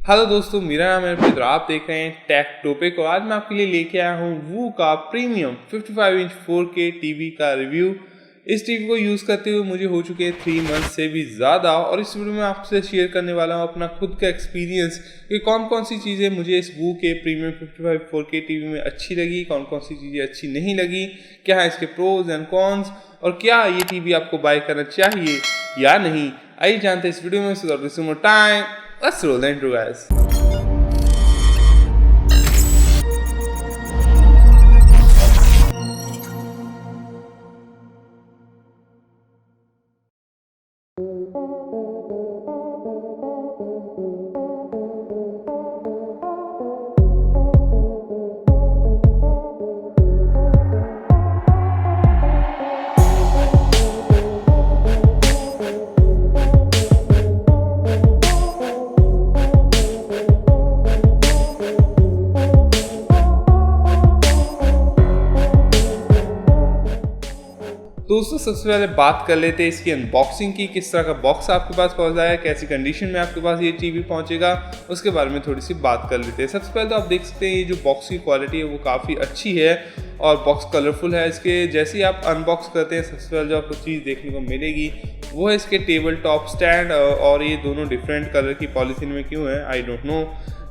Hello दोस्तों, मेरा नाम है अर्पित और आप देख रहे हैं टेक टॉपिक। और आज मैं आपके लिए लेके आया हूँ वू का प्रीमियम 55 इंच 4K टीवी का रिव्यू। इस टीवी को यूज़ करते हुए मुझे हो चुके हैं 3 मंथ से भी ज़्यादा, और इस वीडियो में आपसे शेयर करने वाला हूँ अपना खुद का एक्सपीरियंस कि कौन कौन सी चीज़ें मुझे इस वू के प्रीमियम 55 4K टीवी में अच्छी लगी, कौन कौन सी चीज़ें अच्छी नहीं लगी, क्या है इसके प्रोज एंड कॉन्स, और क्या ये टीवी आपको बाय करना चाहिए या नहीं। आइए जानते हैं इस वीडियो में। सो time, let's roll the intro, guys. दोस्तों, सबसे पहले बात कर लेते हैं इसकी अनबॉक्सिंग की। किस तरह का बॉक्स आपके पास पहुंचा है, कैसी कंडीशन में आपके पास ये टीवी पहुंचेगा, उसके बारे में थोड़ी सी बात कर लेते हैं। सबसे पहले तो आप देख सकते हैं ये जो बॉक्स की क्वालिटी है वो काफ़ी अच्छी है और बॉक्स कलरफुल है। इसके जैसे ही आप अनबॉक्स करते हैं सबसे पहले जो आपको चीज़ देखने को मिलेगी वो है इसके टेबल टॉप स्टैंड, और ये दोनों डिफरेंट कलर की पॉलीथीन में क्यों है आई डोंट नो।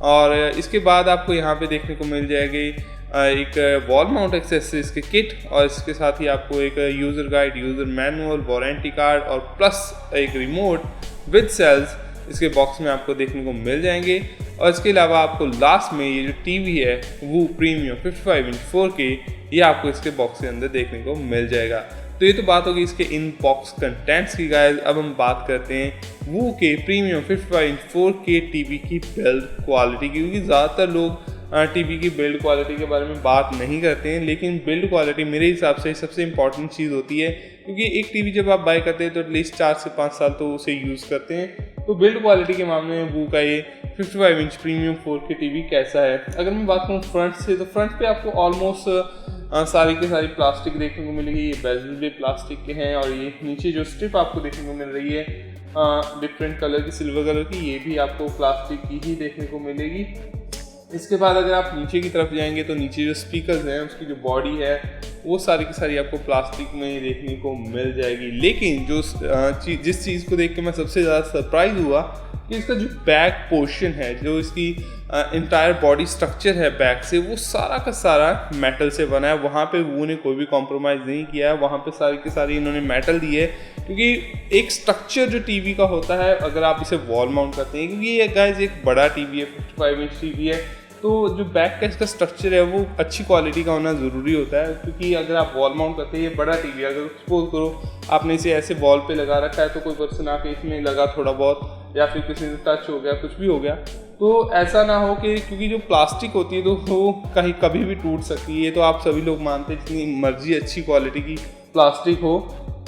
और इसके बाद आपको यहाँ पे देखने को मिल जाएगी एक वॉल माउंट एक्सेसरीज के किट, और इसके साथ ही आपको एक user guide, user manual, warranty card और प्लस एक रिमोट विद सेल्स इसके बॉक्स में आपको देखने को मिल जाएंगे। और इसके अलावा आपको लास्ट में ये जो टीवी है वो प्रीमियम 55 इंच 4K ये आपको इसके बॉक्स के अंदर देखने को मिल जाएगा। तो ये तो बात होगी इसके इन बॉक्स कंटेंट्स की गाइस। अब हम बात करते हैं वू के प्रीमियम 55 इंच 4K टीवी की बिल्ड क्वालिटी की, क्योंकि ज़्यादातर लोग टीवी की बिल्ड क्वालिटी के बारे में बात नहीं करते हैं, लेकिन बिल्ड क्वालिटी मेरे हिसाब से सबसे इम्पॉर्टेंट चीज़ होती है। क्योंकि एक टीवी जब आप बाय करते हैं तो एटलीस्ट 4 से 5 साल तो उसे यूज़ करते हैं। तो बिल्ड क्वालिटी के मामले में वू का ये 55 इंच प्रीमियम 4K टीवी कैसा है। अगर मैं बात करूँ फ्रंट से, तो फ्रंट पे आपको ऑलमोस्ट सारी की सारी प्लास्टिक देखने को मिलेगी। ये बेजल भी प्लास्टिक के हैं, और ये नीचे जो स्ट्रिप आपको देखने को मिल रही है डिफरेंट कलर की, सिल्वर कलर की, ये भी आपको प्लास्टिक की ही देखने को मिलेगी। इसके बाद अगर आप नीचे की तरफ जाएंगे तो नीचे जो स्पीकर्स हैं उसकी जो बॉडी है वो सारी की सारी आपको प्लास्टिक में ही देखने को मिल जाएगी। लेकिन जो जिस चीज़ को देख के मैं सबसे ज़्यादा सरप्राइज हुआ कि इसका जो बैक पोर्शन है, जो इसकी इंटायर बॉडी स्ट्रक्चर है बैक से, वो सारा का सारा मेटल से बना है। वहाँ पे वू ने कोई भी कॉम्प्रोमाइज़ नहीं किया है, वहाँ पे सारी की सारी इन्होंने मेटल दी है। क्योंकि एक स्ट्रक्चर जो टीवी का होता है अगर आप इसे वॉल माउंट करते हैं, क्योंकि ये गाइस एक बड़ा टीवी है, 55 इंच टीवी है, तो जो बैक का इसका स्ट्रक्चर है वो अच्छी क्वालिटी का होना ज़रूरी होता है। क्योंकि अगर आप वॉल माउंट करते हैं, ये बड़ा टीवी अगर सपोज करो आपने इसे ऐसे वॉल पे लगा रखा है, तो कोई पर्सन आके इसमें लगा थोड़ा बहुत, या फिर किसी से टच हो गया, कुछ भी हो गया, तो ऐसा ना हो कि, क्योंकि जो प्लास्टिक होती है तो वो कहीं कभी भी टूट सकती है। तो आप सभी लोग मानते हैं जितनी मर्जी अच्छी क्वालिटी की प्लास्टिक हो,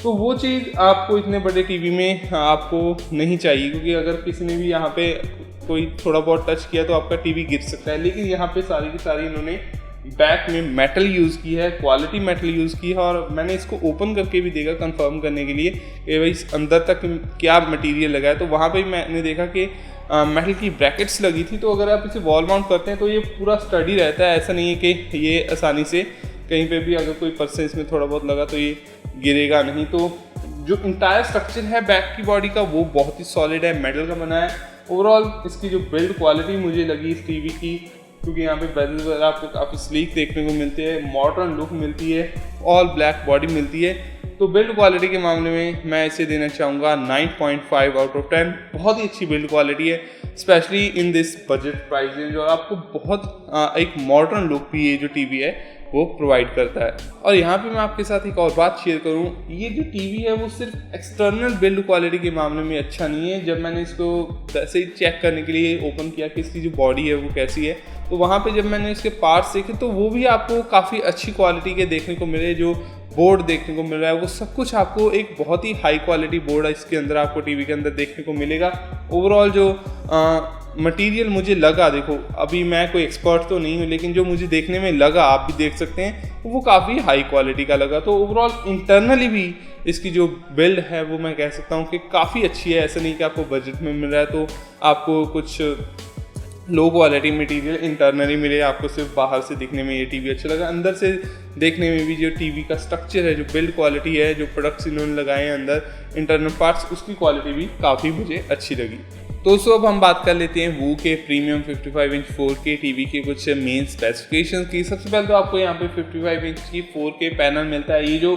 तो वो चीज़ आपको इतने बड़े टीवी में आपको नहीं चाहिए। क्योंकि अगर किसी ने भी यहाँ पे कोई थोड़ा बहुत टच किया तो आपका टीवी गिर सकता है। लेकिन यहाँ पे सारी की सारी इन्होंने बैक में मेटल यूज़ की है, क्वालिटी मेटल यूज़ की है। और मैंने इसको ओपन करके भी देखा कंफर्म करने के लिए कि भाई अंदर तक क्या मटेरियल लगा है, तो वहाँ पे मैंने देखा कि मेटल की ब्रैकेट्स लगी थी। तो अगर आप इसे वॉल माउंट करते हैं तो ये पूरा स्टडी रहता है, ऐसा नहीं है कि ये आसानी से कहीं पे भी अगर कोई पर्सन इसमें थोड़ा बहुत लगा तो ये गिरेगा नहीं। तो जो इंटायर स्ट्रक्चर है बैक की बॉडी का वो बहुत ही सॉलिड है, मेटल का बना है। ओवरऑल इसकी जो बिल्ड क्वालिटी मुझे लगी इस टीवी की, क्योंकि यहाँ पे बेजल वगैरह आपको काफ़ी स्लीक देखने को मिलते हैं, मॉडर्न लुक मिलती है, ऑल ब्लैक बॉडी मिलती है। तो बिल्ड क्वालिटी के मामले में मैं इसे देना चाहूँगा 9.5 आउट ऑफ 10। बहुत ही अच्छी बिल्ड क्वालिटी है, specially in this budget price range, और आपको बहुत एक मॉडर्न लुक भी ये जो टीवी है वो प्रोवाइड करता है। और यहाँ पे मैं आपके साथ एक और बात शेयर करूँ, ये जो टीवी है वो सिर्फ एक्सटर्नल बिल्ड क्वालिटी के मामले में अच्छा नहीं है। जब मैंने इसको वैसे ही चेक करने के लिए ओपन किया कि इसकी जो बॉडी है वो कैसी है, तो वहाँ पे जब मैंने इसके पार्ट्स देखे तो वो भी आपको काफ़ी अच्छी क्वालिटी के देखने को मिले। जो बोर्ड देखने को मिल रहा है वो सब कुछ आपको एक बहुत ही हाई क्वालिटी बोर्ड इसके अंदर आपको टीवी के अंदर देखने को मिलेगा। ओवरऑल जो मटेरियल मुझे लगा, देखो अभी मैं कोई एक्सपर्ट तो नहीं हूँ, लेकिन जो मुझे देखने में लगा, आप भी देख सकते हैं, वो काफ़ी हाई क्वालिटी का लगा। तो ओवरऑल इंटरनली भी इसकी जो बिल्ड है वो मैं कह सकता हूँ कि काफ़ी अच्छी है। ऐसा नहीं कि आपको बजट में मिल रहा है तो आपको कुछ लो क्वालिटी मटेरियल इंटरनली मिले आपको, सिर्फ बाहर से दिखने में ये टीवी अच्छा लगा, अंदर से देखने में भी जो टीवी का स्ट्रक्चर है, जो बिल्ड क्वालिटी है, जो प्रोडक्ट्स इन्होंने लगाए हैं अंदर इंटरनल पार्ट्स, उसकी क्वालिटी भी काफ़ी मुझे अच्छी लगी। तो दोस्तों अब हम बात कर लेते हैं वू के प्रीमियम 55 इंच 4K टीवी के कुछ मेन स्पेसिफिकेशंस की। सबसे पहले तो आपको यहाँ पे 55 इंच की 4K पैनल मिलता है। ये जो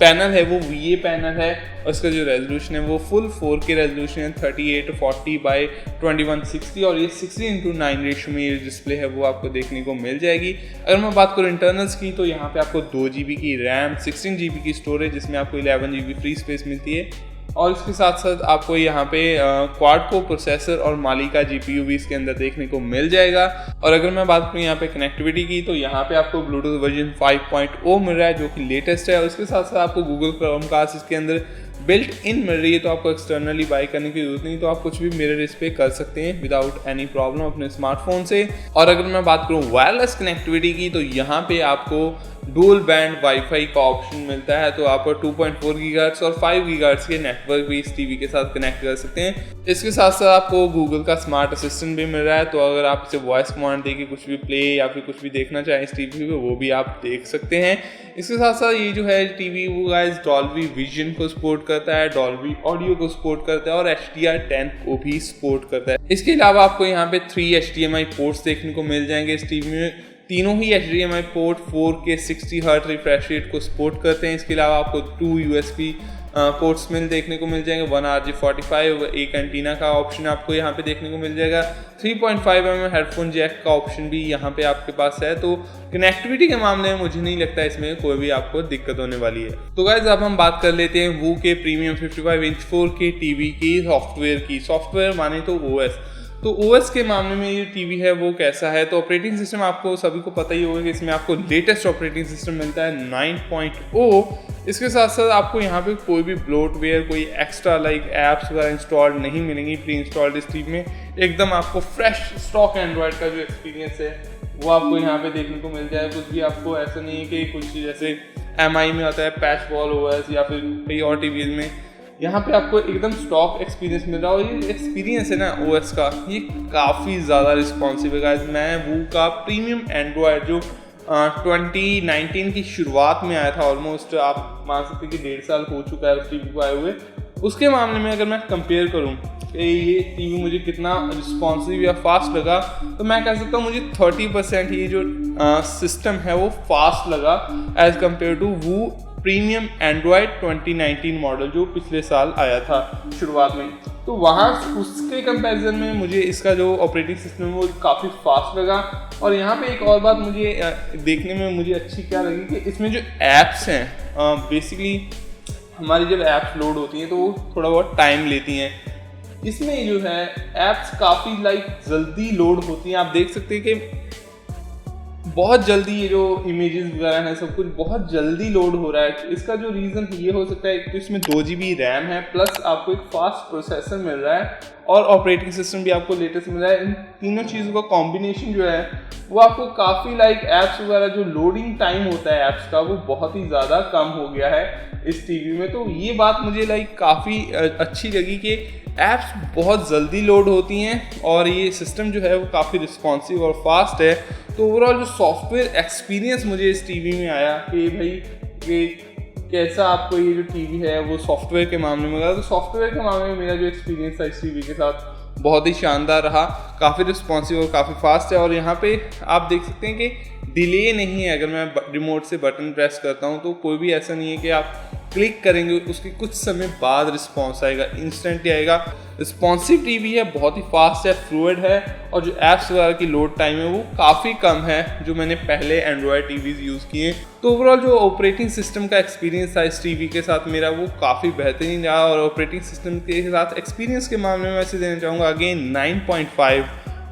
पैनल है वो VA पैनल है और इसका जो रेजोल्यूशन है वो फुल 4K रेजोल्यूशन है 3840x2160 और ये 16:9 रेशो में ये डिस्प्ले है वो आपको देखने को मिल जाएगी। अगर मैं बात करूँ इंटरनल्स की तो यहाँ पे आपको 2 GB की रैम, 16 GB की स्टोरेज, जिसमें आपको 11 GB फ्री स्पेस मिलती है और इसके साथ साथ आपको यहाँ पे क्वाड को प्रोसेसर और मालिका GPU भी इसके अंदर देखने को मिल जाएगा। और अगर मैं बात करूँ यहाँ पे कनेक्टिविटी की तो यहाँ पे आपको ब्लूटूथ वर्जन 5.0 मिल रहा है जो कि लेटेस्ट है और इसके साथ साथ आपको गूगल क्रोमकास्ट इसके अंदर बिल्ट इन मिल रही है, तो आपको एक्सटर्नली बाय करने की जरूरत नहीं, तो आप कुछ भी मिरर इस पे कर सकते हैं विदाउट एनी प्रॉब्लम अपने स्मार्टफोन से। और अगर मैं बात करूँ वायरलेस कनेक्टिविटी की तो यहाँ पे आपको डुअल बैंड वाईफाई का ऑप्शन मिलता है, तो आप 2.4 गीगाहर्ट्ज़ और 5 गीगाहर्ट्ज़ के नेटवर्क भी इस टीवी के साथ कनेक्ट कर सकते हैं। इसके साथ साथ आपको गूगल का स्मार्ट असिस्टेंट भी मिल रहा है, तो अगर आप इसे वॉइस कमांड देके कुछ भी प्ले या फिर कुछ भी देखना चाहें इस टीवी पे वो भी आप देख सकते हैं। इसके साथ साथ ये जो है टीवी वो गाइस डॉल्बी विजन को सपोर्ट करता है, डॉल्बी ऑडियो को सपोर्ट करता है और HDR10 को भी सपोर्ट करता है। इसके अलावा आपको यहाँ पे 3 HDMI पोर्ट्स देखने को मिल जाएंगे इस टीवी में। तीनों ही HDMI port 4K 60 hertz refresh rate को सपोर्ट करते हैं। इसके अलावा आपको 2 USB पोर्ट्स देखने को मिल जाएंगे, 1 RJ45, एक एंटीना का ऑप्शन आपको यहाँ पे देखने को मिल जाएगा, 3.5mm हेडफोन जैक का ऑप्शन भी यहाँ पे आपके पास है। तो कनेक्टिविटी के मामले में मुझे नहीं लगता इसमें कोई भी आपको दिक्कत होने वाली है। तो गाइस अब हम बात कर लेते हैं वू के प्रीमियम 55 इंच 4K टीवी की सॉफ्टवेयर की। सॉफ्टवेयर माने तो OS। तो OS के मामले में ये टीवी है वो कैसा है, तो ऑपरेटिंग सिस्टम आपको सभी को पता ही होगा कि इसमें आपको लेटेस्ट ऑपरेटिंग सिस्टम मिलता है 9.0। इसके साथ साथ आपको यहाँ पे कोई भी ब्लोटवेयर, कोई एक्स्ट्रा लाइक ऐप्स वगैरह इंस्टॉल नहीं मिलेंगी प्री इंस्टॉल्ड इस टीवी में। एकदम आपको फ्रेश स्टॉक एंड्रॉयड का जो एक्सपीरियंस है वो आपको यहाँ पे देखने को मिल जाए। कुछ भी आपको ऐसा नहीं है कि कुछ जैसे MI में आता है पैच वॉल OS या फिर कई और टीवीज में, यहाँ पे आपको एकदम स्टॉक एक्सपीरियंस मिल रहा है। और ये एक्सपीरियंस है ना OS का, ये काफ़ी ज़्यादा रिस्पॉन्सिव है गाइस। मैं वू का प्रीमियम एंड्रॉयड जो 2019 की शुरुआत में आया था, ऑलमोस्ट आप मान सकते हैं कि 1.5 साल हो चुका है उस टीवी को आए हुए, उसके मामले में अगर मैं कंपेयर करूँ कि ये टीवी मुझे कितना रिस्पॉन्सिव या फास्ट लगा, तो मैं कह सकता हूँ मुझे 30% ये जो सिस्टम है वो फास्ट लगा as compare to Vu premium Android 2019 model जो पिछले साल आया था शुरुआत में। तो वहाँ उसके कंपैरिजन में मुझे इसका जो ऑपरेटिंग सिस्टम है वो काफ़ी फास्ट लगा। और यहाँ पे एक और बात मुझे देखने में मुझे अच्छी क्या लगी कि इसमें जो ऐप्स हैं बेसिकली हमारी जब ऐप्स लोड होती हैं तो वो थोड़ा बहुत टाइम लेती हैं। इसमें जो है ऐप्स काफ़ी लाइक जल्दी लोड होती हैं। आप देख सकते हैं कि बहुत जल्दी ये जो इमेजेस वगैरह हैं सब कुछ बहुत जल्दी लोड हो रहा है। इसका जो रीज़न ये हो सकता है कि इसमें 2 GB रैम है, प्लस आपको एक फास्ट प्रोसेसर मिल रहा है और ऑपरेटिंग सिस्टम भी आपको लेटेस्ट मिल रहा है। इन तीनों चीज़ों का कॉम्बिनेशन जो है वो आपको काफ़ी लाइक ऐप्स वगैरह जो लोडिंग टाइम होता है ऐप्स का वो बहुत ही ज़्यादा कम हो गया है इस टीवी में। तो ये बात मुझे लाइक काफ़ी अच्छी लगी कि ऐप्स बहुत जल्दी लोड होती हैं और ये सिस्टम जो है वो काफ़ी रिस्पॉन्सिव और फास्ट है। तो ओवरऑल जो सॉफ्टवेयर एक्सपीरियंस मुझे इस टीवी में आया कि भाई कि कैसा आपको ये जो टीवी है वो सॉफ्टवेयर के मामले में लगा, तो सॉफ्टवेयर के मामले में मेरा जो एक्सपीरियंस था इस टीवी के साथ बहुत ही शानदार रहा, काफ़ी रिस्पॉन्सिव और काफ़ी फास्ट है। और यहाँ पे आप देख सकते हैं कि डिले नहीं है। अगर मैं रिमोट से बटन प्रेस करता हूँ तो कोई भी ऐसा नहीं है कि आप क्लिक करेंगे उसके कुछ समय बाद रिस्पॉन्स आएगा, इंस्टेंटली आएगा। रिस्पॉन्सिव टीवी है, बहुत ही फास्ट है, फ्लूइड है और जो ऐप्स वगैरह की लोड टाइम है वो काफ़ी कम है जो मैंने पहले एंड्रॉयड टीवीज़ यूज़ किए। तो ओवरऑल जो ऑपरेटिंग सिस्टम का एक्सपीरियंस था इस टीवी के साथ मेरा वो काफ़ी बेहतरीन रहा। और ऑपरेटिंग सिस्टम के साथ एक्सपीरियंस के मामले में वैसे देना चाहूँगा अगेन 9.5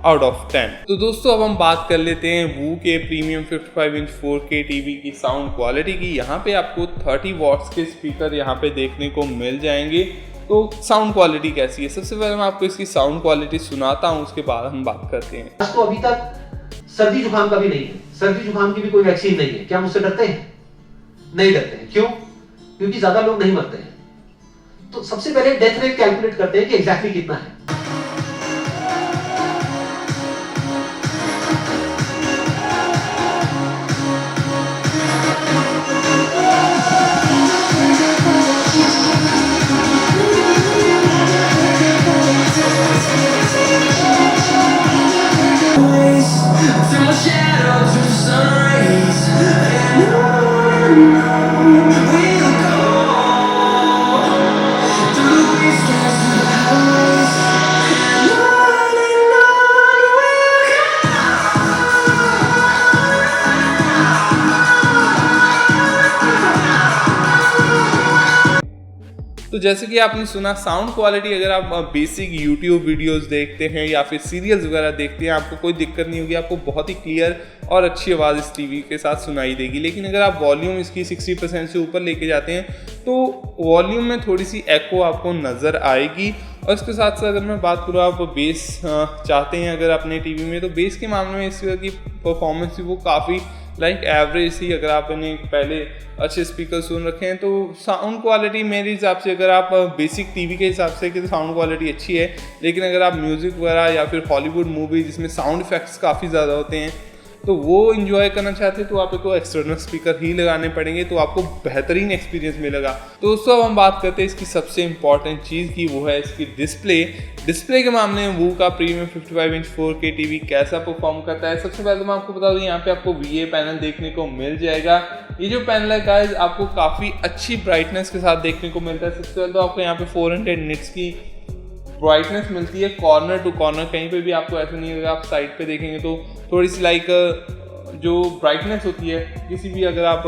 आउट ऑफ 10। तो दोस्तों अब हम बात कर लेते हैं वू के प्रीमियम 55 इंच 4K टीवी की साउंड क्वालिटी की। यहाँ पे आपको 30 वॉट्स के स्पीकर यहाँ पे देखने को मिल जाएंगे। तो साउंड क्वालिटी कैसी है, सबसे पहले मैं आपको इसकी साउंड क्वालिटी सुनाता हूँ, उसके बाद हम बात करते हैं। तो अभी तक सर्दी जुकाम का भी नहीं है, सर्दी जुकाम की भी कोई वैक्सीन नहीं है। क्या मुझसे डरते हैं? नहीं डरते हैं। क्यों? क्योंकि ज्यादा लोग नहीं मरते हैं। तो सबसे पहले डेथ रेट कैलकुलेट करते हैं कि एग्जैक्टली कितना है। shadow to sun rays, and on we'll go through the wastelands, through the highways, and on we'll go. तो जैसे कि आपने सुना, साउंड क्वालिटी अगर आप बेसिक यूट्यूब वीडियोस देखते हैं या फिर सीरियल्स वगैरह देखते हैं, आपको कोई दिक्कत नहीं होगी, आपको बहुत ही क्लियर और अच्छी आवाज़ इस टीवी के साथ सुनाई देगी। लेकिन अगर आप वॉल्यूम इसकी 60% से ऊपर लेके जाते हैं तो वॉल्यूम में थोड़ी सी एको आपको नज़र आएगी। और इसके साथ साथ अगर मैं बात करूँ, आप बेस चाहते हैं अगर अपने टीवी में, तो बेस के मामले में इसकी परफॉर्मेंस वो काफ़ी लाइक एवरेज ही। अगर आपने पहले अच्छे स्पीकर सुन रखे हैं तो साउंड क्वालिटी मेरे हिसाब से, अगर आप बेसिक टीवी के हिसाब से, कि साउंड क्वालिटी अच्छी है। लेकिन अगर आप म्यूज़िक वगैरह या फिर हॉलीवुड मूवी जिसमें साउंड इफेक्ट्स काफ़ी ज़्यादा होते हैं तो वो इन्जॉय करना चाहते हैं तो आपको एक्सटर्नल स्पीकर ही लगाने पड़ेंगे, तो आपको बेहतरीन एक्सपीरियंस मिलेगा। तो दोस्तों अब हम बात करते हैं इसकी सबसे इंपॉर्टेंट चीज़ की, वो है इसकी डिस्प्ले के मामले में वू का प्रीमियम 55 इंच 4K टीवी कैसा परफॉर्म करता है। सबसे पहले तो मैं आपको बता दूं, यहाँ पे आपको VA पैनल देखने को मिल जाएगा। ये जो पैनल है गाइस, आपको काफ़ी अच्छी ब्राइटनेस के साथ देखने को मिलता है। सबसे पहले तो आपको यहाँ पे 400 निट्स की ब्राइटनेस मिलती है कॉर्नर टू कॉर्नर, कहीं पे भी आपको ऐसा नहीं होगा। आप साइड पे देखेंगे तो थोड़ी सी लाइक जो ब्राइटनेस होती है किसी भी अगर आप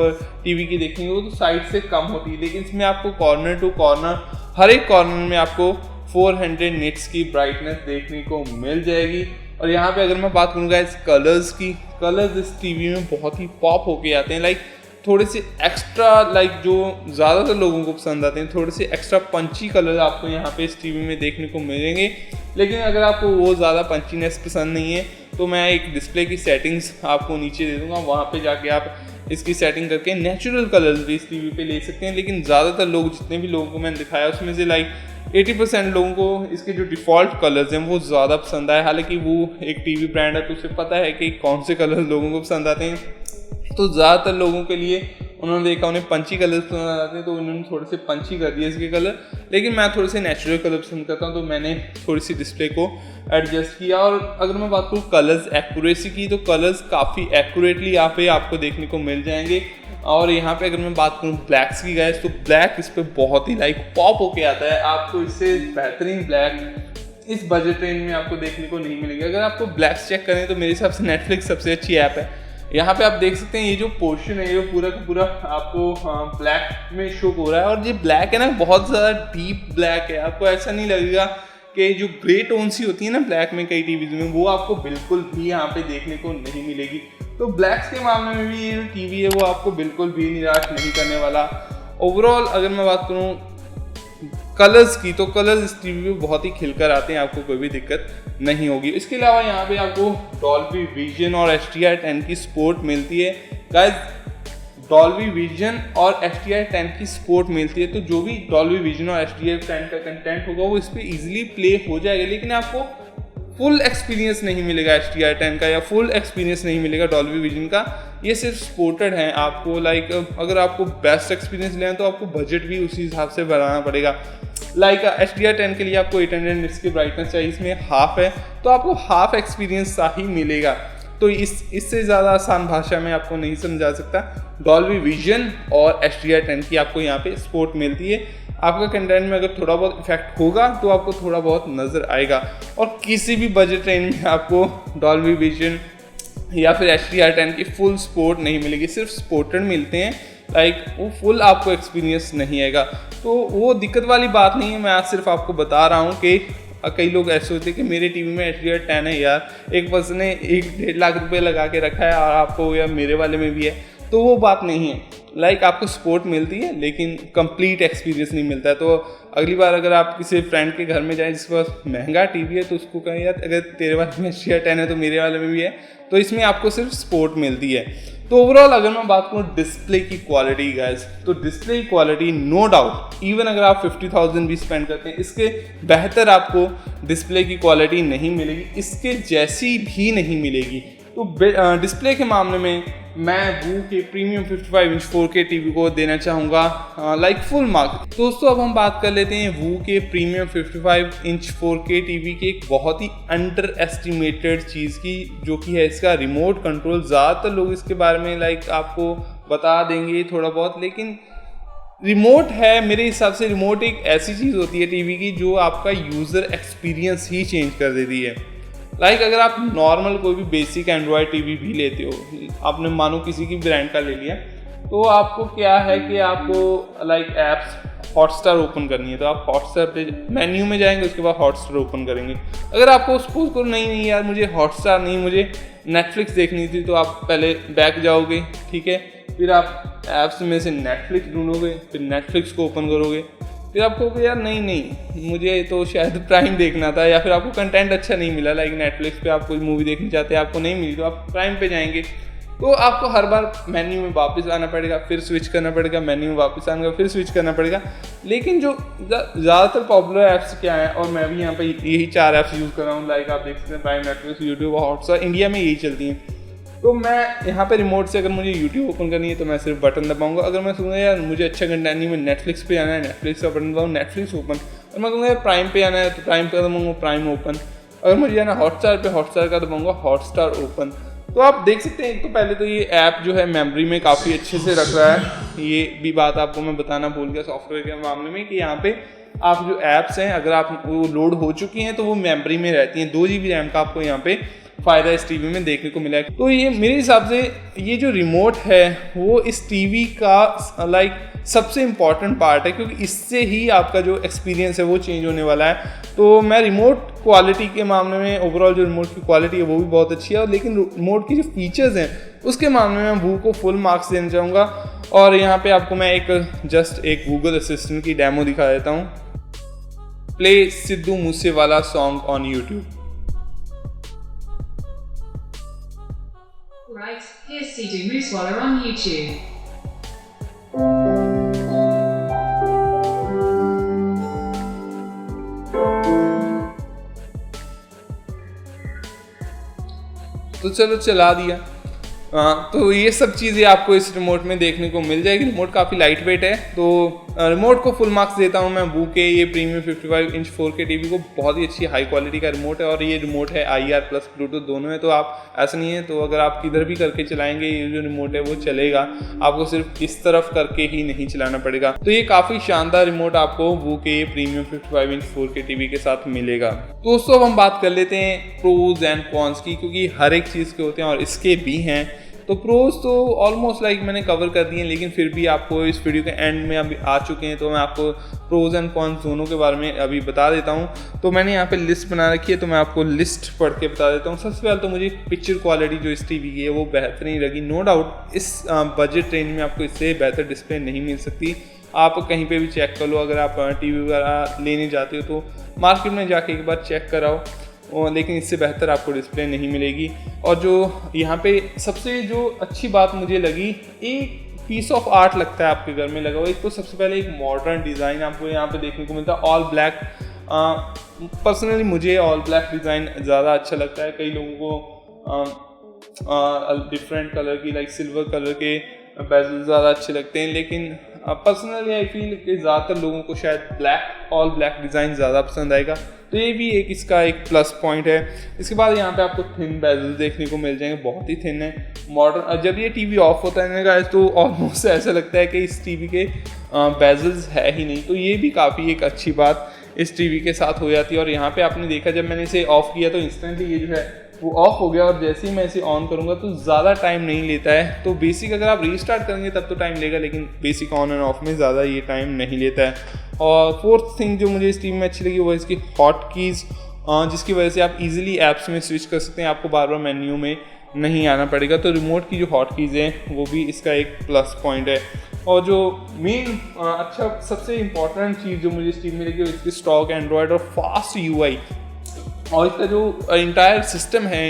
टीवी की देखेंगे वो तो साइड से कम होती है, लेकिन इसमें आपको कॉर्नर टू कॉर्नर हर एक कॉर्नर में आपको 400 निट्स की ब्राइटनेस देखने को मिल जाएगी। और यहाँ पे अगर मैं बात करूँगा इस कलर्स की, कलर्स इस टीवी में बहुत ही पॉप होके आते हैं, लाइक थोड़े से एक्स्ट्रा, लाइक जो ज़्यादातर लोगों को पसंद आते हैं, थोड़े से एक्स्ट्रा पंची कलर आपको यहाँ पे इस टीवी में देखने को मिलेंगे। लेकिन अगर आपको वो ज़्यादा पंचीनेस पसंद नहीं है तो मैं एक डिस्प्ले की सेटिंग्स आपको नीचे दे दूँगा, वहाँ पे जाके आप इसकी सेटिंग करके नेचुरल कलर्स भी इस टीवी पे ले सकते हैं। लेकिन ज़्यादातर लोग, जितने भी लोगों को मैंने दिखाया उसमें से लाइक 80% लोगों को इसके जो डिफ़ॉल्ट कलर्स हैं वो ज़्यादा पसंद आए। हालांकि वो एक टीवी ब्रांड है तो उसे पता है कि कौन से कलर लोगों को पसंद आते हैं, तो ज़्यादातर लोगों के लिए उन्होंने देखा उन्हें पंची कलर पसंद आते हैं तो उन्होंने थोड़े से पंची कर दिए इसके कलर। लेकिन मैं थोड़े से नेचुरल कलर पसंद करता हूँ तो मैंने थोड़ी सी डिस्प्ले को एडजस्ट किया। और अगर मैं बात करूँ कलर्स एक्यूरेसी की, तो कलर्स काफ़ी एक्यूरेटली यहाँ पे आपको देखने को मिल जाएंगे। और यहाँ पे अगर मैं बात करूँ ब्लैक्स की गाइस, तो ब्लैक इस पर बहुत ही लाइक पॉप होके आता है। आपको इससे बेहतरीन ब्लैक इस बजट रेंज में आपको देखने को नहीं मिलेगा। अगर आपको ब्लैक्स चेक करें तो मेरे हिसाब से नेटफ्लिक्स सबसे अच्छी ऐप है। यहाँ पे आप देख सकते हैं ये जो पोर्शन है ये पूरा का पूरा आपको ब्लैक में शो हो रहा है। और ये ब्लैक है ना, बहुत ज़्यादा डीप ब्लैक है। आपको ऐसा नहीं लगेगा कि जो ग्रे टोन सी होती है ना ब्लैक में कई टीवीज में, वो आपको बिल्कुल भी यहाँ पे देखने को नहीं मिलेगी। तो ब्लैक्स के मामले में भी ये जो टीवी है वो आपको बिल्कुल भी निराश नहीं करने वाला। ओवरऑल अगर मैं बात करूँ कलर्स की, तो कलर्स इस टीवी में बहुत ही खिलकर आते हैं, आपको कोई भी दिक्कत नहीं होगी। इसके अलावा यहाँ पे आपको डॉल्बी विजन और HDR10 की सपोर्ट मिलती है गाइस। डॉल्बी विजन और HDR10 की सपोर्ट मिलती है, तो जो भी डॉल्बी विजन और HDR10 का कंटेंट होगा वो इस पर ईजिली प्ले हो जाएगा। लेकिन आपको फुल एक्सपीरियंस नहीं मिलेगा HDR10 का, या फुल एक्सपीरियंस नहीं मिलेगा डॉल्बी विजन का। ये सिर्फ सपोर्टेड है आपको। लाइक अगर आपको बेस्ट एक्सपीरियंस लेना है तो आपको बजट भी उसी हिसाब से बढ़ाना पड़ेगा। लाइक HDR10 के लिए आपको 800 निट्स की ब्राइटनेस चाहिए, इसमें हाफ है, तो आपको हाफ एक्सपीरियंस सा ही मिलेगा। तो इससे ज़्यादा आसान भाषा में आपको नहीं समझा सकता। डॉल्बी विजन और HDR10 की आपको यहाँ पे सपोर्ट मिलती है। आपका कंटेंट में अगर थोड़ा बहुत इफेक्ट होगा तो आपको थोड़ा बहुत नज़र आएगा। और किसी भी बजट रेंज में आपको डॉल्बी विजन या फिर HDR10 की फुल सपोर्ट नहीं मिलेगी, सिर्फ सपोर्टेड मिलते हैं। लाइक वो फुल आपको एक्सपीरियंस नहीं आएगा, तो वो दिक्कत वाली बात नहीं है। मैं आज सिर्फ आपको बता रहा हूँ कि कई लोग ऐसे होते हैं कि मेरे टीवी में HDR10 है यार, एक पर्सन ने 1-1.5 लाख रुपए लगा के रखा है और आपको या मेरे वाले में भी है, तो वो बात नहीं है। लाइक आपको सपोर्ट मिलती है लेकिन कंप्लीट एक्सपीरियंस नहीं मिलता है। तो अगली बार अगर आप किसी फ्रेंड के घर में जाएं जिसके पास महंगा टीवी है तो उसको कहें यार अगर तेरे वाले में HDR10 है तो मेरे वाले में भी है, तो इसमें आपको सिर्फ सपोर्ट मिलती है। तो ओवरऑल अगर मैं बात करूँ डिस्प्ले की क्वालिटी गाइस, तो डिस्प्ले की क्वालिटी नो डाउट इवन अगर आप 50,000 भी स्पेंड करते हैं, इसके बेहतर आपको डिस्प्ले की क्वालिटी नहीं मिलेगी, इसके जैसी भी नहीं मिलेगी। तो डिस्प्ले के मामले में मैं वू के प्रीमियम 55 इंच 4K टीवी को देना चाहूँगा लाइक फुल मार्क। दोस्तों अब हम बात कर लेते हैं वू के प्रीमियम 55 इंच 4K टीवी की एक बहुत ही अंडर एस्टिमेटेड चीज़ की, जो कि है इसका रिमोट कंट्रोल। ज़्यादातर लोग इसके बारे में लाइक आपको बता देंगे थोड़ा बहुत, लेकिन रिमोट है मेरे हिसाब से रिमोट एक ऐसी चीज़ होती है टीवी की जो आपका यूज़र एक्सपीरियंस ही चेंज कर देती है। लाइक अगर आप नॉर्मल कोई भी बेसिक एंड्रॉयड टीवी भी लेते हो, आपने मानो किसी की ब्रांड का ले लिया, तो आपको क्या है कि आपको लाइक ऐप्स हॉटस्टार ओपन करनी है, तो आप हॉटस्टार पे मेन्यू में जाएंगे, उसके बाद हॉटस्टार ओपन करेंगे। अगर आपको सपोज करो नहीं यार मुझे हॉटस्टार नहीं, मुझे नेटफ्लिक्स देखनी थी, तो आप पहले बैक जाओगे, ठीक है, फिर आप ऐप्स में से नेटफ्लिक्स ढूंढोगे, फिर नेटफ्लिक्स को ओपन करोगे, फिर आपको यार नहीं मुझे तो शायद प्राइम देखना था, या फिर आपको कंटेंट अच्छा नहीं मिला, लाइक नेटफ्लिक्स पे आप कोई मूवी देखना चाहते हैं आपको नहीं मिली, तो आप प्राइम पे जाएंगे, तो आपको हर बार मेन्यू में वापस आना पड़ेगा, फिर स्विच करना पड़ेगा, मेन्यू में वापस आना फिर स्विच करना पड़ेगा। लेकिन जो ज़्यादातर पॉपुलर ऐप्स क्या है, और मैं भी यहाँ पे यही 4 ऐप्स यूज़ कर रहा हूँ, लाइक आप देख सकते हैं प्राइम, नेटफ्लिक्स, यूट्यूब और हॉटस्टार, इंडिया में यही चलती हैं। तो मैं यहाँ पे रिमोट से अगर मुझे यूट्यूब ओपन करनी है तो मैं सिर्फ बटन दबाऊंगा। अगर मैं कहूँगा यार मुझे अच्छा कंटेंट नहीं, मैं नेटफ्लिक्स पे आना है, नेटफ्लिक्स का बटन दबाऊँ, नेटफ्लिक्स ओपन। और मैं कहूँगा यार प्राइम पे आना है तो प्राइम पे दबाऊँगा, प्राइम ओपन। अगर मुझे जाना हॉटस्टार पे, हॉटस्टार का दबाऊँगा, हॉटस्टार ओपन। तो आप देख सकते हैं, एक तो पहले तो ये ऐप जो है मेमोरी में काफ़ी अच्छे से रख रहा है। ये भी बात आपको मैं बताना भूल गया सॉफ्टवेयर के मामले में, कि यहाँ पे आप जो ऐप्स हैं अगर आप वो लोड हो चुकी हैं तो वो मेमोरी में रहती हैं। 2 GB रैम का आपको यहाँ पे फ़ायदा इस टीवी में देखने को मिला है। तो ये मेरे हिसाब से ये जो रिमोट है वो इस टीवी का लाइक सबसे इम्पॉर्टेंट पार्ट है, क्योंकि इससे ही आपका जो एक्सपीरियंस है वो चेंज होने वाला है। तो मैं रिमोट क्वालिटी के मामले में ओवरऑल जो रिमोट की क्वालिटी है वो भी बहुत अच्छी है, लेकिन रिमोट की जो फीचर्स हैं उसके मामले में वू को फुल मार्क्स देना चाहूँगा। और यहाँ पे आपको मैं एक गूगल असिस्टेंट की डेमो दिखा देता हूँ। Play Sidhu Moosewala song on YouTube. Right, here's Sidhu Moosewala on YouTube. तो चलो चला दिया। तो ये सब चीज़ें आपको इस रिमोट में देखने को मिल जाएगी। रिमोट काफ़ी लाइट वेट है, तो रिमोट को फुल मार्क्स देता हूँ मैं वू के ये प्रीमियम 55 इंच 4K टीवी को। बहुत ही अच्छी हाई क्वालिटी का रिमोट है, और ये रिमोट है IR प्लस ब्लूटूथ दोनों है, तो आप ऐसा नहीं है, तो अगर आप किधर भी करके चलाएंगे ये जो रिमोट है वो चलेगा, आपको सिर्फ इस तरफ करके ही नहीं चलाना पड़ेगा। तो ये काफ़ी शानदार रिमोट आपको वू के ये प्रीमियम 55 इंच 4K टीवी के साथ मिलेगा। दोस्तों अब हम बात कर लेते हैं प्रोज एंड कॉन्स की, क्योंकि हर एक चीज़ के होते हैं और इसके भी हैं। तो प्रोज तो ऑलमोस्ट लाइक मैंने कवर कर दिए हैं, लेकिन फिर भी आपको इस वीडियो के एंड में अभी आ चुके हैं, तो मैं आपको प्रोज एंड कॉन्स दोनों के बारे में अभी बता देता हूं। तो मैंने यहाँ पे लिस्ट बना रखी है, तो मैं आपको लिस्ट पढ़ के बता देता हूं। सबसे पहले तो मुझे पिक्चर क्वालिटी जो इस टीवी की है वो बेहतरीन लगी। नो डाउट इस बजट रेंज में आपको इससे बेहतर डिस्प्ले नहीं मिल सकती। आप कहीं पे भी चेक कर लो, अगर आप टीवी वगैरह लेने जाते हो तो मार्केट में जाके एक बार चेक कराओ, लेकिन इससे बेहतर आपको डिस्प्ले नहीं मिलेगी। और जो यहाँ पे सबसे जो अच्छी बात मुझे लगी, एक पीस ऑफ आर्ट लगता है आपके घर में लगा हुआ। एक तो सबसे पहले एक मॉडर्न डिज़ाइन आपको यहाँ पे देखने को मिलता है, ऑल ब्लैक। पर्सनली मुझे ऑल ब्लैक डिज़ाइन ज़्यादा अच्छा लगता है। कई लोगों को डिफरेंट कलर की लाइक सिल्वर कलर के बेजल ज़्यादा अच्छे लगते हैं, लेकिन पर्सनली आई फील कि ज़्यादातर लोगों को शायद ऑल ब्लैक डिज़ाइन ज़्यादा पसंद आएगा। तो ये भी इसका एक प्लस पॉइंट है। इसके बाद यहाँ पे आपको थिन बेजल देखने को मिल जाएंगे, बहुत ही थिन है। मॉडर्न जब ये टीवी ऑफ होता है गाइस तो ऑलमोस्ट ऐसा लगता है कि इस टीवी के बेजल्स है ही नहीं। तो ये भी काफ़ी एक अच्छी बात इस टीवी के साथ हो जाती है। और यहाँ पे आपने देखा जब मैंने इसे ऑफ किया तो इंस्टेंटली ये जो है वो ऑफ हो गया, और जैसे ही मैं इसे ऑन करूँगा तो ज़्यादा टाइम नहीं लेता है। तो बेसिक अगर आप रीस्टार्ट करेंगे तब तो टाइम लेगा, लेकिन बेसिक ऑन एंड ऑफ में ज़्यादा ये टाइम नहीं लेता है। और फोर्थ थिंग जो मुझे इस टीवी में अच्छी लगी वो इसकी हॉट कीज़, जिसकी वजह से आप इजीली ऐप्स में स्विच कर सकते हैं, आपको बार बार मेन्यू में नहीं आना पड़ेगा। तो रिमोट की जो हॉट कीज़ हैं वो भी इसका एक प्लस पॉइंट है। और जो मेन सबसे इम्पॉर्टेंट चीज़ जो मुझे इस टीवी में लगी वो इसकी स्टॉक एंड्रॉयड और फास्ट UI, और इसका जो इंटायर सिस्टम है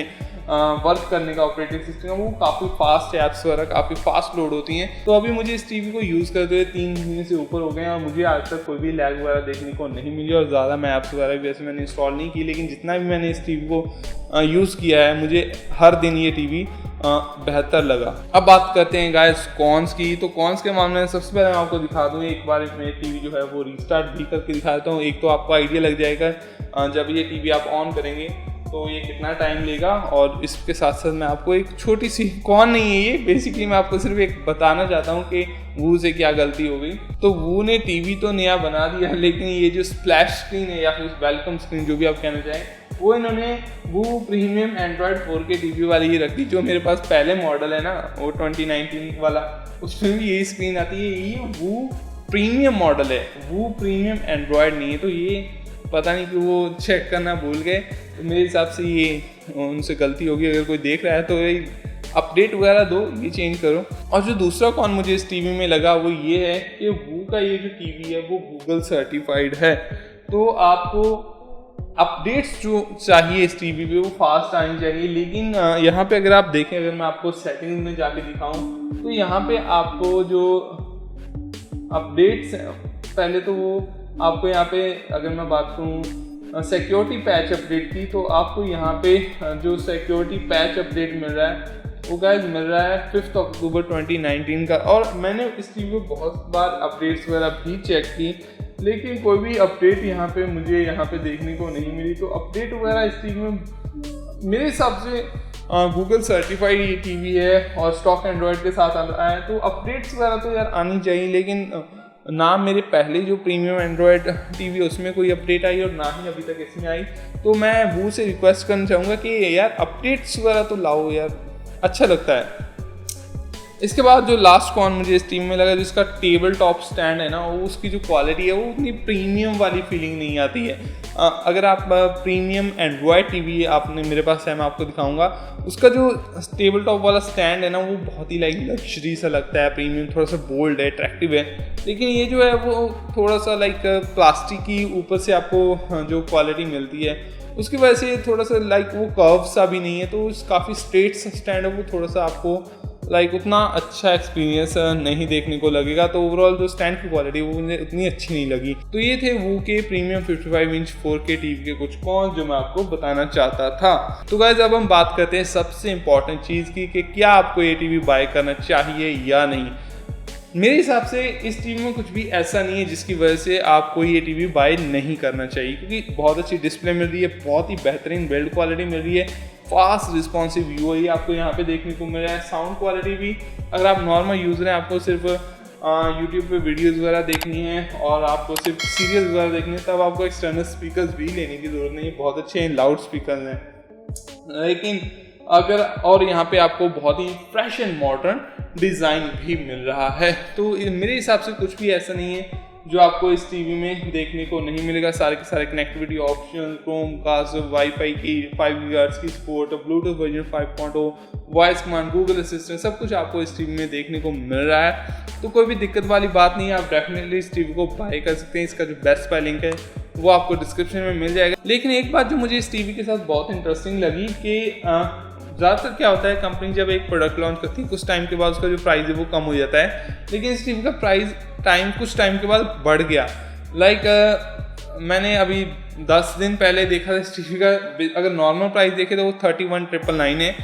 वर्क करने का ऑपरेटिंग सिस्टम है वो काफ़ी फास्ट है, ऐप्स वगैरह काफ़ी फास्ट लोड होती हैं। तो अभी मुझे इस टीवी को यूज़ करते हुए 3 महीने से ऊपर हो गए हैं और मुझे आज तक कोई भी लैग वगैरह देखने को नहीं मिली और ज़्यादा मैं ऐप्स वगैरह भी वैसे मैंने इंस्टॉल नहीं की, लेकिन जितना भी मैंने इस टीवी को यूज़ किया है मुझे हर दिन ये टीवी बेहतर लगा। अब बात करते हैं गाइस कॉन्स की। तो कॉन्स के मामले में सबसे पहले मैं आपको दिखा दूँ, एक बार मैं टीवी जो है वो रीस्टार्ट भी करके दिखा देता हूँ। एक तो आपको आइडिया लग जाएगा जब ये टीवी आप ऑन करेंगे तो ये कितना टाइम लेगा, और इसके साथ साथ मैं आपको एक छोटी सी, कौन नहीं है ये, बेसिकली मैं आपको सिर्फ एक बताना चाहता हूँ कि वू से क्या गलती हो गई। तो वू ने टीवी तो नया बना दिया, लेकिन ये जो स्प्लैश स्क्रीन है या फिर वेलकम स्क्रीन जो भी आप कहना चाहें, वो इन्होंने वो प्रीमियम एंड्रॉयड 4K टीवी वाली ही रख दी। जो मेरे पास पहले मॉडल है ना वो 2019 वाला, उसमें भी यही स्क्रीन आती है। ये वो प्रीमियम मॉडल है, वो प्रीमियम एंड्रॉयड नहीं है। तो ये पता नहीं कि वो चेक करना भूल गए, तो मेरे हिसाब से ये उनसे गलती होगी। अगर कोई देख रहा है तो ये अपडेट वगैरह दो, ये चेंज करो। और जो दूसरा कॉन मुझे इस टीवी में लगा वो ये है कि वो का ये जो टीवी है वो गूगल सर्टिफाइड है। तो आपको अपडेट्स जो चाहिए इस टीवी पे वो फास्ट आनी चाहिए। लेकिन यहाँ पे अगर आप देखें, अगर मैं आपको सेटिंग्स में जाके दिखाऊं तो यहाँ पे आपको जो अपडेट्स हैं, पहले तो वो आपको यहाँ पे अगर मैं बात करूँ सिक्योरिटी पैच अपडेट की, तो आपको यहाँ पे जो सिक्योरिटी पैच अपडेट मिल रहा है वो गाइस मिल रहा है 5 अक्टूबर 2019 का। और मैंने इस टीवी को बहुत बार अपडेट्स वगैरह भी चेक की, लेकिन कोई भी अपडेट यहाँ पे मुझे यहाँ पे देखने को नहीं मिली। तो अपडेट वगैरह इस टीवी में मेरे हिसाब से गूगल सर्टिफाइड ये टीवी है और स्टॉक एंड्रॉयड के साथ आ रहा है, तो अपडेट्स वगैरह तो यार आनी चाहिए। लेकिन ना मेरे पहले जो प्रीमियम एंड्रॉयड टीवी उसमें कोई अपडेट आई और ना ही अभी तक इसमें आई। तो मैं वो से रिक्वेस्ट करना चाहूँगा कि यार अपडेट्स वगैरह तो लाओ यार, अच्छा लगता है। इसके बाद जो लास्ट कॉन मुझे इस टीवी में लगा, जिसका टेबल टॉप स्टैंड है ना, वो उसकी जो क्वालिटी है वो उतनी प्रीमियम वाली फीलिंग नहीं आती है। अगर आप प्रीमियम एंड्रॉयड टीवी आपने मेरे पास है, मैं आपको दिखाऊंगा, उसका जो टेबल टॉप वाला स्टैंड है ना वो बहुत ही लाइक लग्जरी सा लगता है, प्रीमियम, थोड़ा सा बोल्ड है, अट्रैक्टिव है। लेकिन ये जो है वो थोड़ा सा लाइक प्लास्टिक की ऊपर से आपको जो क्वालिटी मिलती है उसकी वजह से थोड़ा सा लाइक वो कर्व सा भी नहीं है, तो काफ़ी स्ट्रेट स्टैंड है, वो थोड़ा सा आपको लाइक उतना अच्छा एक्सपीरियंस नहीं देखने को लगेगा। तो ओवरऑल जो स्टैंड की क्वालिटी वो मुझे उतनी अच्छी नहीं लगी। तो ये थे वो के प्रीमियम 55 इंच 4K टीवी के कुछ कॉन्स जो मैं आपको बताना चाहता था। तो गाइस अब हम बात करते हैं सबसे इम्पॉर्टेंट चीज़ की कि क्या आपको ये टीवी बाय करना चाहिए या नहीं। मेरे हिसाब से इस टीवी में कुछ भी ऐसा नहीं है जिसकी वजह से आपको ये टीवी बाय नहीं करना चाहिए, क्योंकि बहुत अच्छी डिस्प्ले मिल रही है, बहुत ही बेहतरीन बिल्ड क्वालिटी मिल रही है, फास्ट रिस्पॉन्सिव यूआई आपको यहाँ पे देखने को मिल रहा है। साउंड क्वालिटी भी, अगर आप नॉर्मल यूज़र हैं, आपको सिर्फ यूट्यूब पे वीडियोज़ वगैरह देखनी है और आपको सिर्फ सीरियल्स वगैरह देखनी है, तब आपको एक्सटर्नल स्पीकर्स भी लेने की ज़रूरत नहीं है, बहुत अच्छे लाउड स्पीकर हैं। लेकिन अगर और यहाँ पे आपको बहुत ही फ्रेश एंड मॉडर्न डिज़ाइन भी मिल रहा है। तो मेरे हिसाब से कुछ भी ऐसा नहीं है जो आपको इस टीवी में देखने को नहीं मिलेगा। सारे के सारे कनेक्टिविटी ऑप्शन, क्रोमकास्ट, वाईफाई की 5 गीगाहर्ट्ज़ की support, Bluetooth version 5.0, voice command, Google assistant, सब कुछ आपको इस टीवी में देखने को मिल रहा है। तो कोई भी दिक्कत वाली बात नहीं है, आप डेफिनेटली इस टीवी को बाय कर सकते हैं। इसका जो बेस्ट बाय लिंक है वो आपको डिस्क्रिप्शन में मिल जाएगा। लेकिन एक बात जो मुझे इस टीवी के साथ बहुत इंटरेस्टिंग लगी कि ज़्यादातर क्या होता है, कंपनी जब एक प्रोडक्ट लॉन्च करती है कुछ टाइम के बाद उसका जो प्राइस है वो कम हो जाता है, लेकिन इस टीवी का प्राइस कुछ टाइम के बाद बढ़ गया। मैंने अभी 10 दिन पहले देखा था इस टीवी का, अगर नॉर्मल प्राइस देखे तो वो 31,999 है,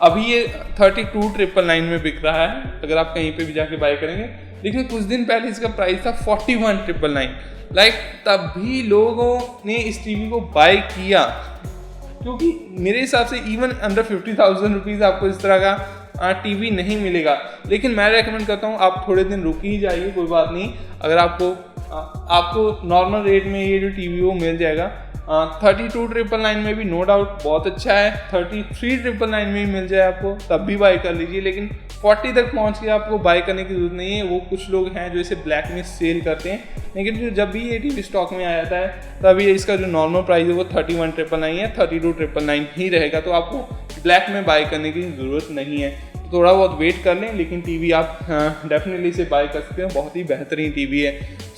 अभी ये 32,999 में बिक रहा है अगर आप कहीं पे भी जाके बाय करेंगे। लेकिन कुछ दिन पहले इसका प्राइस था 41,999। तब भी लोगों ने इस टीवी को बाय किया, क्योंकि मेरे हिसाब से इवन अंडर 50,000 रुपीज़ आपको इस तरह का टीवी नहीं मिलेगा। लेकिन मैं रेकमेंड करता हूँ आप थोड़े दिन रुक ही जाइए, कोई बात नहीं। अगर आपको नॉर्मल रेट में ये जो टीवी वो मिल जाएगा। 32,999 में भी नो डाउट बहुत अच्छा है, 33,999 में भी मिल जाए आपको, तब भी बाय कर लीजिए। लेकिन 40 तक पहुंच के आपको बाय करने की जरूरत नहीं है। वो कुछ लोग हैं जो इसे ब्लैक में सेल करते हैं, लेकिन जब भी ये टीवी स्टॉक में आ जाता है तभी इसका जो नॉर्मल प्राइस है वो 31,999 है, 32,999 ही रहेगा। तो आपको ब्लैक में बाय करने की ज़रूरत नहीं है, थोड़ा बहुत वेट कर लें। लेकिन टीवी आप डेफिनेटली इसे बाय कर सकते हैं, बहुत ही बेहतरीन टीवी है।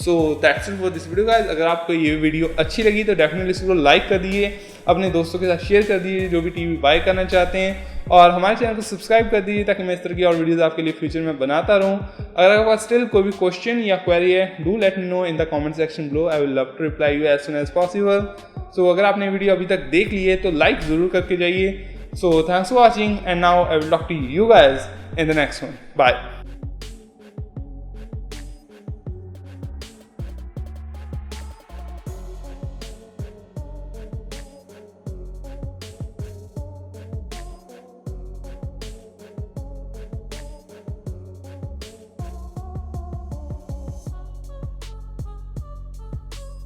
So that's it for this video guys. अगर आपको ये वीडियो अच्छी लगी तो डेफिनेटली इसको लाइक कर दीजिए, अपने दोस्तों के साथ शेयर कर दीजिए जो भी टीवी बाय करना चाहते हैं, और हमारे चैनल को सब्सक्राइब कर दीजिए ताकि मैं इस तरह की और वीडियोस आपके लिए फ्यूचर में बनाता रहूं। अगर आपके पास स्टिल कोई भी क्वेश्चन या क्वेरी है, do let me know in the comment section below, I will love to reply you as soon as possible. So अगर आपने वीडियो अभी तक देख ली है तो लाइक ज़रूर करके जाइए। So thanks for watching and now I will talk to you guys in the next one. Bye.